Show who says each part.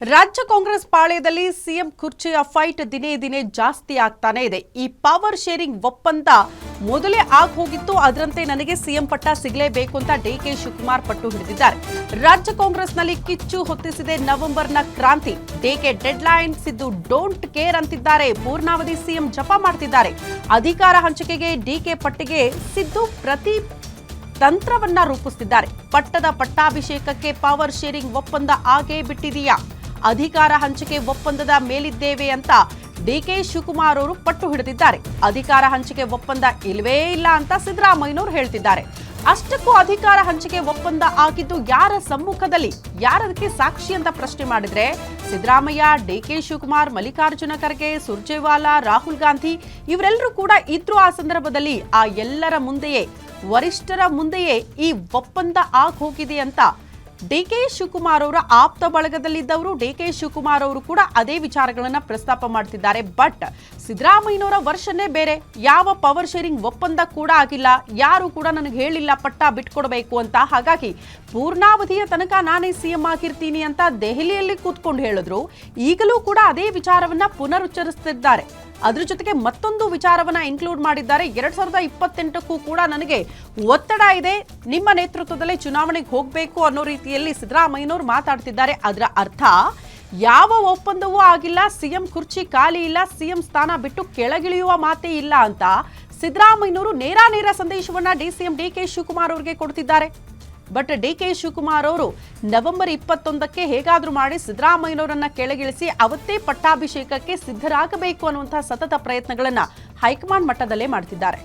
Speaker 1: ರಾಜ್ಯ ಕಾಂಗ್ರೆಸ್ ಪಾಳ್ಯದಲ್ಲಿ ಸಿಎಂ ಕುರ್ಚಿಯ ಫೈಟ್ ದಿನೇ ದಿನೇ ಜಾಸ್ತಿ ಆಗ್ತಾನೆ ಇದೆ. ಈ ಪವರ್ ಶೇರಿಂಗ್ ಒಪ್ಪಂದ ಮೊದಲೇ ಹೋಗಿತ್ತು. ಅದರಂತೆ ನನಗೆ ಸಿಎಂ ಪಟ್ಟ ಸಿಗಲೇಬೇಕು ಅಂತ ಡಿಕೆ ಶಿವಕುಮಾರ್ ಪಟ್ಟು ಹಿಡಿದಿದ್ದಾರೆ. ರಾಜ್ಯ ಕಾಂಗ್ರೆಸ್ನಲ್ಲಿ ಕಿಚ್ಚು ಹೊತ್ತಿಸಿದೆ ನವೆಂಬರ್ನ ಕ್ರಾಂತಿ. DK deadline, Siddu don't care ಅಂತಿದ್ದಾರೆ. ಪೂರ್ಣಾವಧಿ ಸಿಎಂ ಜಪ ಮಾಡ್ತಿದ್ದಾರೆ. ಅಧಿಕಾರ ಹಂಚಿಕೆಗೆ ಡಿಕೆ ಪಟ್ಟಿಗೆ ಸಿದ್ದು ಪ್ರತಿ ತಂತ್ರವನ್ನ ರೂಪಿಸುತ್ತಿದ್ದಾರೆ. ಪಟ್ಟದ ಪಟ್ಟಾಭಿಷೇಕಕ್ಕೆ ಪವರ್ ಶೇರಿಂಗ್ ಒಪ್ಪಂದ ಆಗೇ ಬಿಟ್ಟಿದೆಯಾ? ಅಧಿಕಾರ ಹಂಚಿಕೆ ಒಪ್ಪಂದದ ಮೇಲಿದ್ದೇವೆ ಅಂತ ಡಿಕೆ ಶಿವಕುಮಾರ್ ಅವರು ಪಟ್ಟು ಹಿಡಿದಿದ್ದಾರೆ. ಅಧಿಕಾರ ಹಂಚಿಕೆ ಒಪ್ಪಂದ ಇಲ್ವೇ ಇಲ್ಲ ಅಂತ ಸಿದ್ದರಾಮಯ್ಯನವರು ಹೇಳ್ತಿದ್ದಾರೆ. ಅಷ್ಟಕ್ಕೂ ಅಧಿಕಾರ ಹಂಚಿಕೆ ಒಪ್ಪಂದ ಆಗಿದ್ದು ಯಾರ ಸಮ್ಮುಖದಲ್ಲಿ, ಯಾರದಕ್ಕೆ ಸಾಕ್ಷಿ ಅಂತ ಪ್ರಶ್ನೆ ಮಾಡಿದ್ರೆ ಸಿದ್ದರಾಮಯ್ಯ, ಡಿಕೆ ಶಿವಕುಮಾರ್, ಮಲ್ಲಿಕಾರ್ಜುನ ಖರ್ಗೆ, ಸುರ್ಜೇವಾಲಾ, ರಾಹುಲ್ ಗಾಂಧಿ ಇವರೆಲ್ಲರೂ ಕೂಡ ಇದ್ರು. ಆ ಸಂದರ್ಭದಲ್ಲಿ ಆ ಎಲ್ಲರ ಮುಂದೆಯೇ, ವರಿಷ್ಠರ ಮುಂದೆಯೇ ಈ ಒಪ್ಪಂದ ಹೋಗಿದೆ ಅಂತ ಡಿಕೆ ಶಿವಕುಮಾರ್ ಅವರ ಆಪ್ತ ಬಳಗದಲ್ಲಿದ್ದವರು ಡಿಕೆ ಶಿವಕುಮಾರ್ ಅವರು ಕೂಡ ಅದೇ ವಿಚಾರಗಳನ್ನ ಪ್ರಸ್ತಾಪ ಮಾಡ್ತಿದ್ದಾರೆ. ಬಟ್ ಸಿದ್ದರಾಮಯ್ಯನವರ ವರ್ಷನೇ ಬೇರೆ. ಯಾವ ಪವರ್ ಶೇರಿಂಗ್ ಒಪ್ಪಂದ ಕೂಡ ಆಗಿಲ್ಲ, ಯಾರು ಕೂಡ ನನಗೆ ಹೇಳಿಲ್ಲ ಪಟ್ಟ ಬಿಟ್ಕೊಡ್ಬೇಕು ಅಂತ. ಹಾಗಾಗಿ ಪೂರ್ಣಾವಧಿಯ ತನಕ ನಾನೇ ಸಿಎಂ ಆಗಿರ್ತೀನಿ ಅಂತ ದೆಹಲಿಯಲ್ಲಿ ಕೂತ್ಕೊಂಡು ಹೇಳಿದ್ರು. ಈಗಲೂ ಕೂಡ ಅದೇ ವಿಚಾರವನ್ನ ಪುನರುಚ್ಚರಿಸುತ್ತಿದ್ದಾರೆ. ಅದ್ರ ಜೊತೆಗೆ ಮತ್ತೊಂದು ವಿಚಾರವನ್ನ ಇನ್ಕ್ಲೂಡ್ ಮಾಡಿದ್ದಾರೆ. 2028ಕ್ಕೂ ಕೂಡ ನನಗೆ ಒತ್ತಡ ಇದೆ, ನಿಮ್ಮ ನೇತೃತ್ವದಲ್ಲೇ ಚುನಾವಣೆಗೆ ಹೋಗಬೇಕು ಅನ್ನೋ ರೀತಿಯಲ್ಲಿ ಸಿದ್ದರಾಮಯ್ಯನವರು ಮಾತಾಡ್ತಿದ್ದಾರೆ. ಅದರ ಅರ್ಥ ಯಾವ ಒಪ್ಪಂದವೂ ಆಗಿಲ್ಲ, ಸಿಎಂ ಕುರ್ಚಿ ಖಾಲಿ ಇಲ್ಲ, ಸಿಎಂ ಸ್ಥಾನ ಬಿಟ್ಟು ಕೆಳಗಿಳಿಯುವ ಮಾತೇ ಇಲ್ಲ ಅಂತ ಸಿದ್ದರಾಮಯ್ಯನವರು ನೇರ ಸಂದೇಶವನ್ನ ಸಿಎಂ ಡಿಕೆ ಶಿವಕುಮಾರ್ ಅವರಿಗೆ ಕೊಡ್ತಿದ್ದಾರೆ. ಬಟ್ ಡಿಕೆ ಶಿವಕುಮಾರ್ ಅವರು ನವೆಂಬರ್ 21ಕ್ಕೆ ಹೇಗಾದ್ರೂ ಮಾಡಿ ಸಿದ್ದರಾಮಯ್ಯನವರನ್ನ ಕೆಳಗಿಳಿಸಿ ಅವತ್ತೇ ಪಟ್ಟಾಭಿಷೇಕಕ್ಕೆ ಸಿದ್ಧರಾಗಬೇಕು ಅನ್ನುವಂತಹ ಸತತ ಪ್ರಯತ್ನಗಳನ್ನ ಹೈಕಮಾಂಡ್ ಮಟ್ಟದಲ್ಲೇ ಮಾಡ್ತಿದ್ದಾರೆ.